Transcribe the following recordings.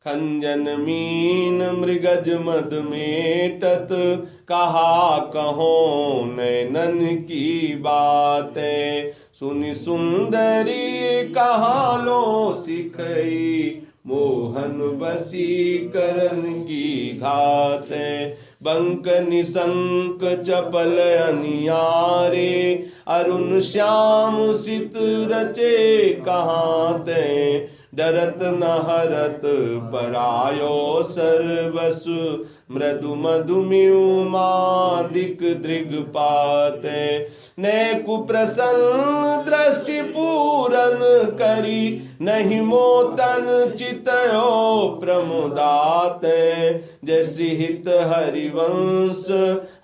खंजन mean मृगज मद मेटत, कहा कहो नैनन की बातें। सुनि सुंदरी कहा लो सिखई, मोहन वशीकरण की घातें। बंक निशंक चपल अनियारे, अरुण श्याम सित रचे कहाँ ते। डरत न हरत परायो सर्वसु, मृदु मधुमिमादिक दृग पाते। ने कुप्रसन्न दृष्टि पूरन करी, नहीं मोतन चितयो प्रमुदाते। जैसी हित हरिवंश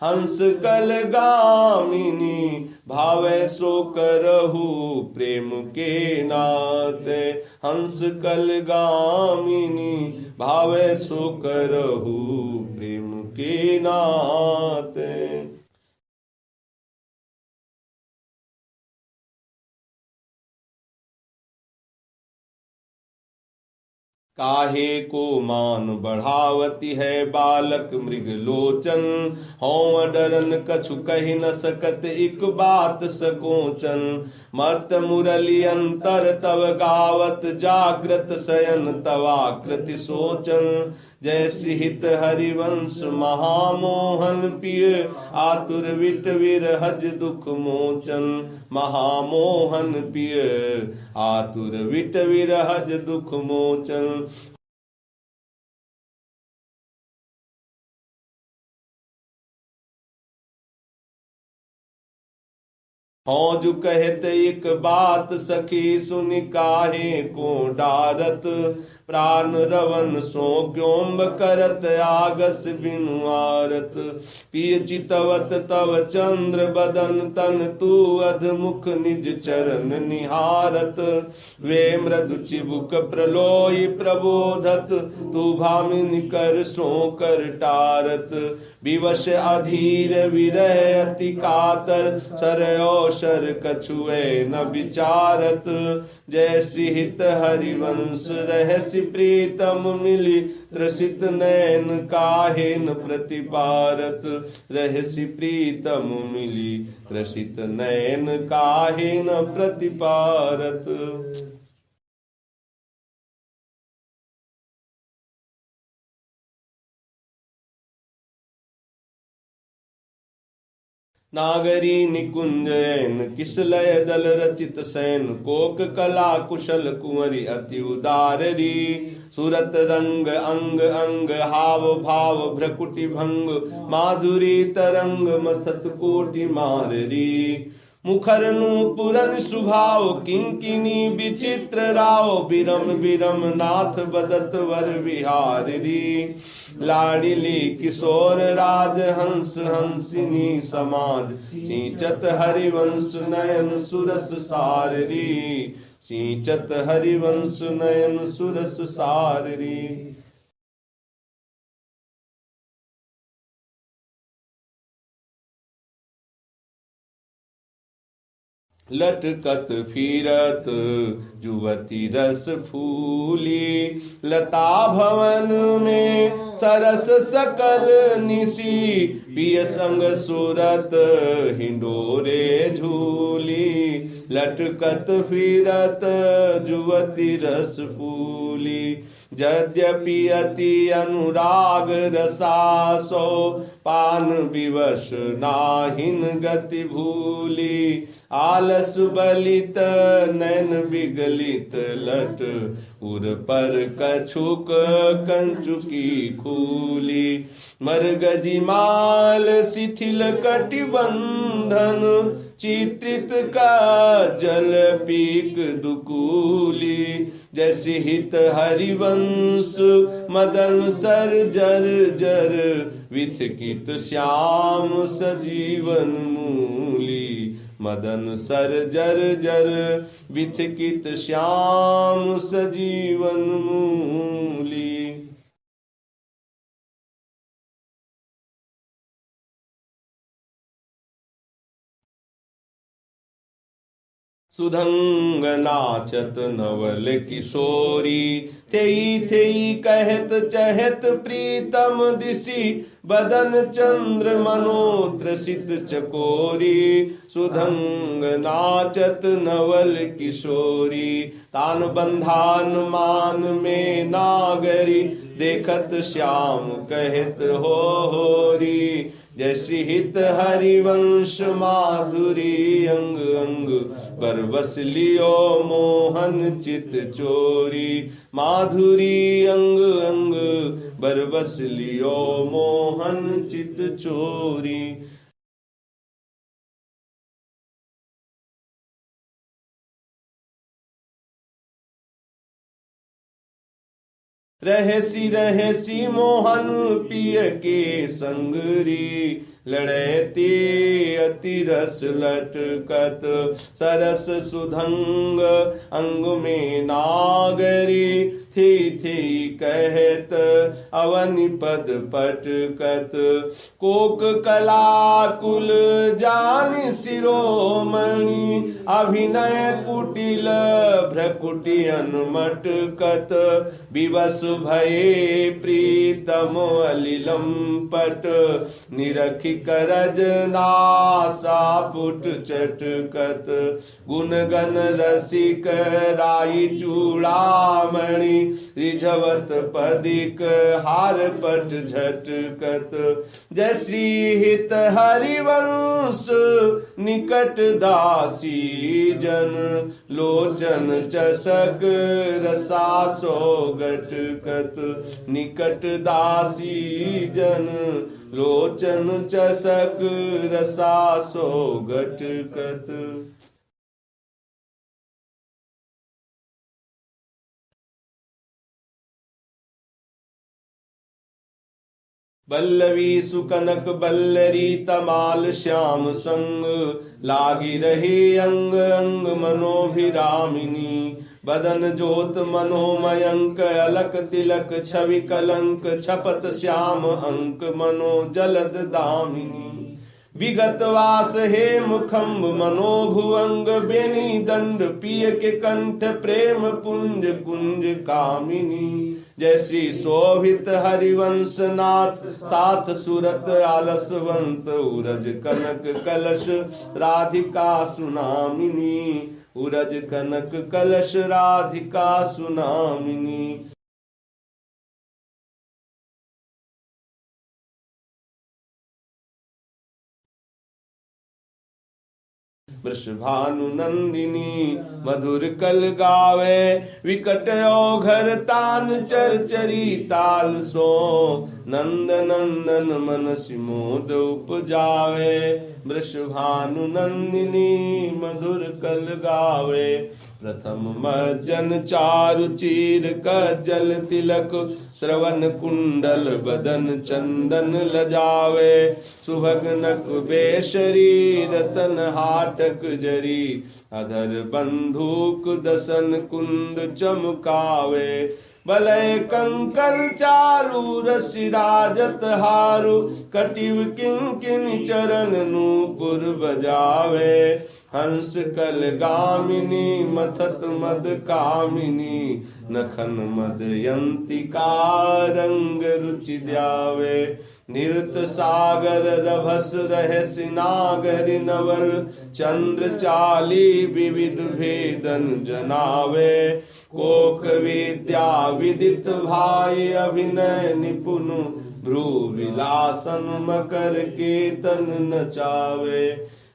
हंस कल गामिनी, भावे सो करहु प्रेम के नाते। हंस कल गामिनी, भावे सो करहु प्रेम के नाते। काहे को मान बढ़ावती है बालक मृग लोचन, हों डरन कछु कही न सकत एक बात सकोचन। मत मुरली अंतर तव गावत, जाग्रत शयन तवाकृति सोचन। जय श्रीहित हरिवंश महामोहन पिय, आतुर विट विरहज दुख मोचन। महामोहन पिय आतुर विट विरहज दुख मोचन। हौजु कहत एक बात सखी, सुनि काहे को डारत। प्राण रवन सो क्यों करत, आगस बिनु आरत। पिय चितवत तव चंद्र बदन, तन तू अधमुख निज चरण निहारत। वे मृदु चिबुक प्रलोई प्रबोधत, तू भामिन कर सो कर टारत। विवश अधीर विरह अति कातर, सरयो शर कछुए न विचारत। जय श्री हित हरिवंश रहसि प्रीतम मिली, त्रसित नैन काहे न प्रतिपारत। रहसि प्रीतम मिली, त्रसित नैन काहे न प्रतिपारत। नागरी निकुंजयन किसलय दल रचित सैन, कोक कला कुशल कुंवरी अति उदाररी। सुरत रंग अंग अंग हाव भाव भ्रकुटि भंग, माधुरी तरंग मथत कोटि माररी। मुखर नूपुरन सुभाव किंकिनी विचित्र राव, बिरम बिरम नाथ बदत वर विहारी। लाडिली किशोर राज हंस हंसिनी समाज, सिंचत हरिवंश नयन सुरस साररी। सिंचत हरिवंश नयन सुरस साररी। लटकत फिरत जुवती रस फूली, लता भवन में सरस सकल निसी। पिय संग सुरत हिंडोरे झूली, लटकत फिरत जुवती रस फूली। यद्यपि अति अनुराग रसासो, पान विवश नाहिन गति भूली। आलस बलित नैन विगलित लट, उर पर कछुक कंचुकी खूली। मरगजी माल शिथिल कटिबंधन, चित्रित का जल पीक दुकूली। जैसी हित हरिवंश मदन सर जर जर, विथकित श्याम सजीवन मूली। मदन सर जर जर, विथकित श्याम सजीवन मूली। सुधंग नाचत नवल किशोरी, थेई थेई कहत चहत प्रीतम दिशि, बदन चंद्र मनोत्रसित चकोरी। सुधंग नाचत नवल किशोरी, तान बंधान मान में नागरी, देखत श्याम कहत हो होरी। जय श्री हित हरिवंश माधुरी, अंग अंग बरबस लियो मोहन चित चोरी। माधुरी अंग अंग बरबस लियो मोहन चित चोरी। रहसी रहसी मोहन पिय के संगरी, लड़ैती अति रस लटकत सरस सुधंग अंग में नागरी। थी कहत अवनि पद पटकत, कोक कला कुल जान शिरोमणि। अभिनय कुटिल भ्रकुटि अनुमटकत, विवश भये प्रीतम अलिलंपट। निरखि करज नासा पुट चटकत, गुण गण रसिक राई चूड़ामणि। रिझवत पदिक हार पट झटकत, जय श्री हित हरिवंश निकट दासी जन। लोचन चषक रसा सो गटकत, निकट दासी जन। लोचन चषक रसा सो गटकत। बल्लवी सुकनक बल्लरी तमाल श्याम संग, लागी रही अंग अंग मनोभिरामिनी। बदन जोत मनोमयंक अलक तिलक, छवि कलंक छपत श्याम अंक मनो जलद दामिनी। विगत वास हे मुखम्ब मनोभुअंग, बेनी दंड पिय के कंठ प्रेम पुंज कुंज कामिनी। जय श्री शोभित हरिवंश नाथ साथ सुरत आलसवंत, उरज कनक कलश राधिका सुनामिनी। उरज कनक कलश राधिका सुनामिनी। वृषभानु नंदिनी मधुर कल गावे, विकट घर तान चरचरी ताल सो। नंद नंदन मन सिमोद उपजावे, वृषभानु नंदिनी मधुर कल गावे। प्रथम मज्जन चारु चीर कज्जल तिलक, श्रवण कुंडल बदन चंदन लजावे। सुभगनक बेशरी रतन हाटक जरी, अधर बंधुक दसन कुंद चमकावे। बलय कंकन चारु रसि राजत हारु, कटिव किंकिन चरण नूपुर बजावे। हंस कल गामिनी मथत मद कामिनी, नखन मदयंतिका रंग रुचि द्यावे। निरुत सागर रभस रहसि नागरि नवल, चंद्र चाली विविध भेदन जनावे। कोक विद्या विदित भाई अभिनय निपुण, भ्रू विलासन मकर केतन नचावे।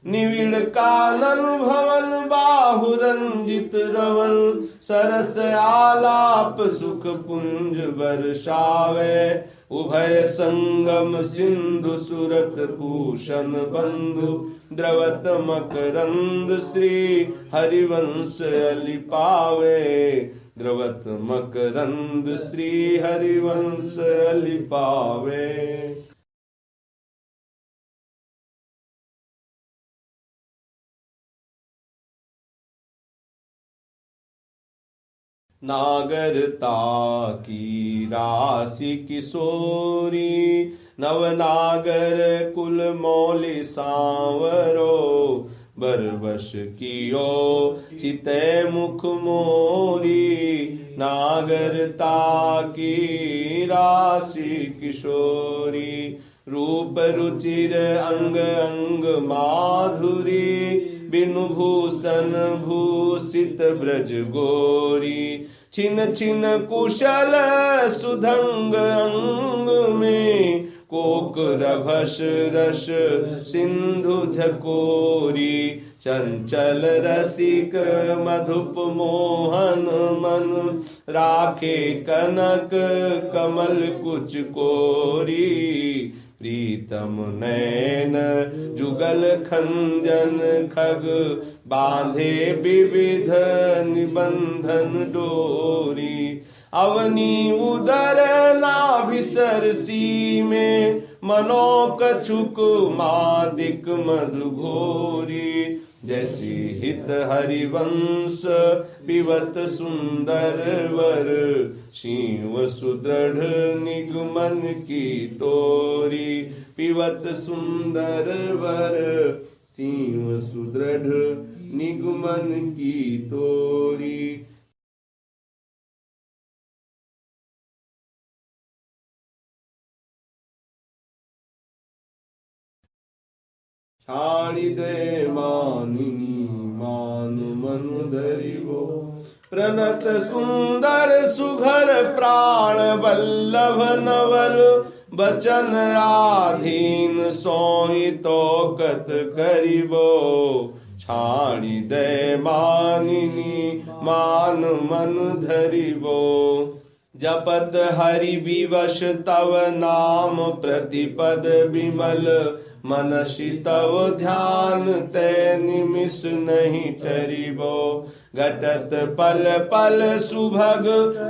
निविड़ कानन भवन बाहु रंजित रवन, सरस आलाप सुख पुंज बरसावे। उभय संगम सिंधु सुरत भूषण बंधु, द्रवत मकरंद श्री हरिवंश अलि पावे। द्रवत मकरंद श्री हरिवंश अलि पावे। नागरता की राशि किशोरी, नवनागर कुल मौलि सांवरो। बरबस कियो चिते मुख मोरी नागरता की राशि किशोरी रूप रुचिर अंग अंग माधुरी बिनु भूषण भूषित ब्रज गोरी छिन छिन कुशल सुधंग अंग में कोक रभस रस सिंधु झकोरी चंचल रसिक मधुप मोहन मन राखे कनक कमल कुच कोरी प्रीतम नैन जुगल खंजन खग बांधे विविध निबंधन डोरी अवनी उदर नाभिसरसी में मनो कछुक मादिक मधु घोरी जैसी हित हरिवंश पिबत सुंदर वर शिव सुदृढ़ निगमन की तोरी पिबत सुंदर वर शिव सुदृढ़ निगमन की तोरी। छाड़ी दे मानिनी मान मनु धरिबो प्रणत सुंदर सुघर प्राण वल्लभ नवल बचन आधीन सोई तो कत करिबो छाड़ी दे मानिनी मान मन धरिबो जपत हरि विवश तव नाम प्रतिपद विमल मनसि तव ध्यान ते निमिष नहीं टरिबो घटत पल पल सुभग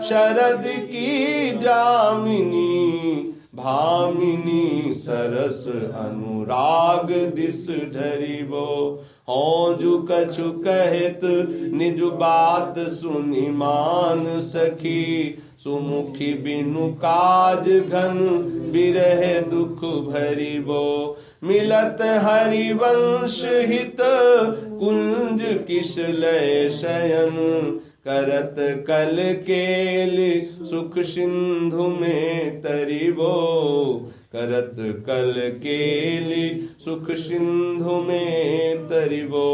शरद की जामिनी भामिनी सरस अनुराग दिस ढरिबो हों जु कछु कहत निज बात सुनि मान सखी सुमुखी बिनु काज घन बिरह दुख भरिबो मिलत हरिवंश हित कुंज किस लय शयन करत कल केल सुख सिंधु में तरिबो करत कल केल सुख सिंधु में तरिबो।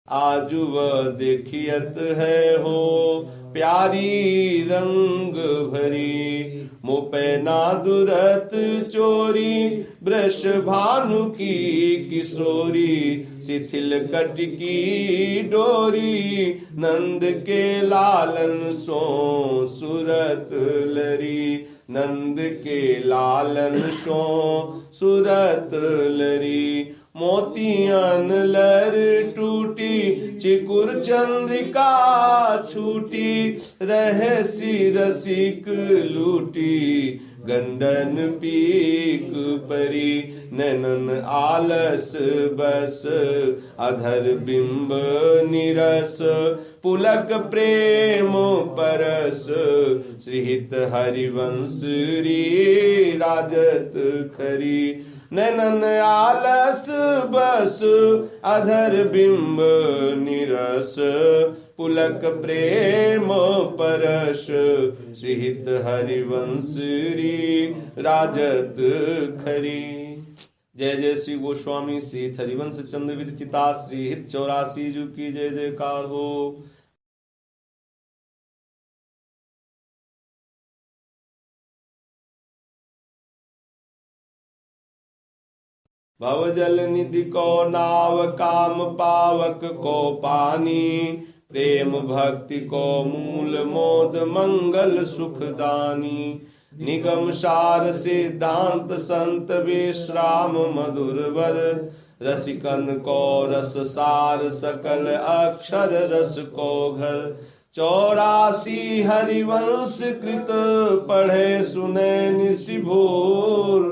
आजु वह देखियत है हो प्यारी रंग भरी मुपे ना दुरत चोरी वृष भानु की किशोरी शिथिल कट की डोरी नंद के लालन सो सुरत लरी नंद के लालन सो सुरत लरी मोतियन लर टूटी चिकुर चंद्रिका छूटी रहसी रसिक लूटी गंडन पीक परी नैनन आलस बस अधर बिंब निरस पुलक प्रेम परस श्रीहित हरिवंश री राजत खरी नैनन आलस बस अधर बिंब निरस पुलक प्रेम परस श्रीहित हरिवंश री राजत खरी। जय जय श्री गोस्वामी श्री हरिवंश चंद्र विरचिता श्री हित 84 जू की जय जयकार हो। भवजल निधि को नाव काम पावक को पानी प्रेम भक्ति को मूल मोद मंगल सुखदानी निगम सार सिद्धांत संत विश्राम मधुर वर रसिकन को रस सार सकल अक्षर रस को घर 84 हरिवंश कृत पढ़े सुने निशि भोर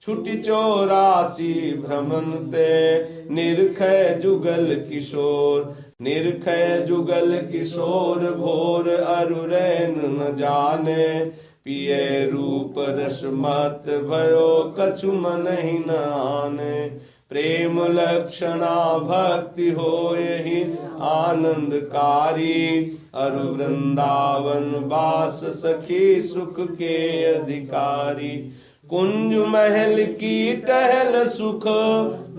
छुटी 84 भ्रमण ते निरखै जुगल किशोर। निरखै जुगल किशोर भोर अरु रैन न जाने। पिए रूप रस मत भयो कछु मन ही न आने। प्रेम लक्षणा भक्ति होयहि आनंदकारी। अरु वृंदावन वास सखी सुख के अधिकारी। कुंज महल की टहल सुख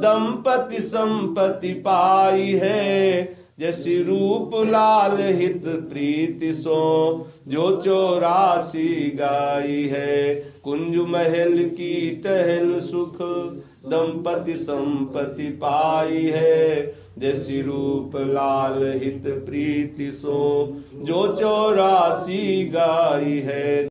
दंपति संपत्ति पाई है। जैसी रूप लाल हित प्रीति सो जो 84 गाई है। कुंज महल की टहल सुख दंपति संपत्ति पाई है। जैसी रूप लाल हित प्रीति सो जो 84 गाई है।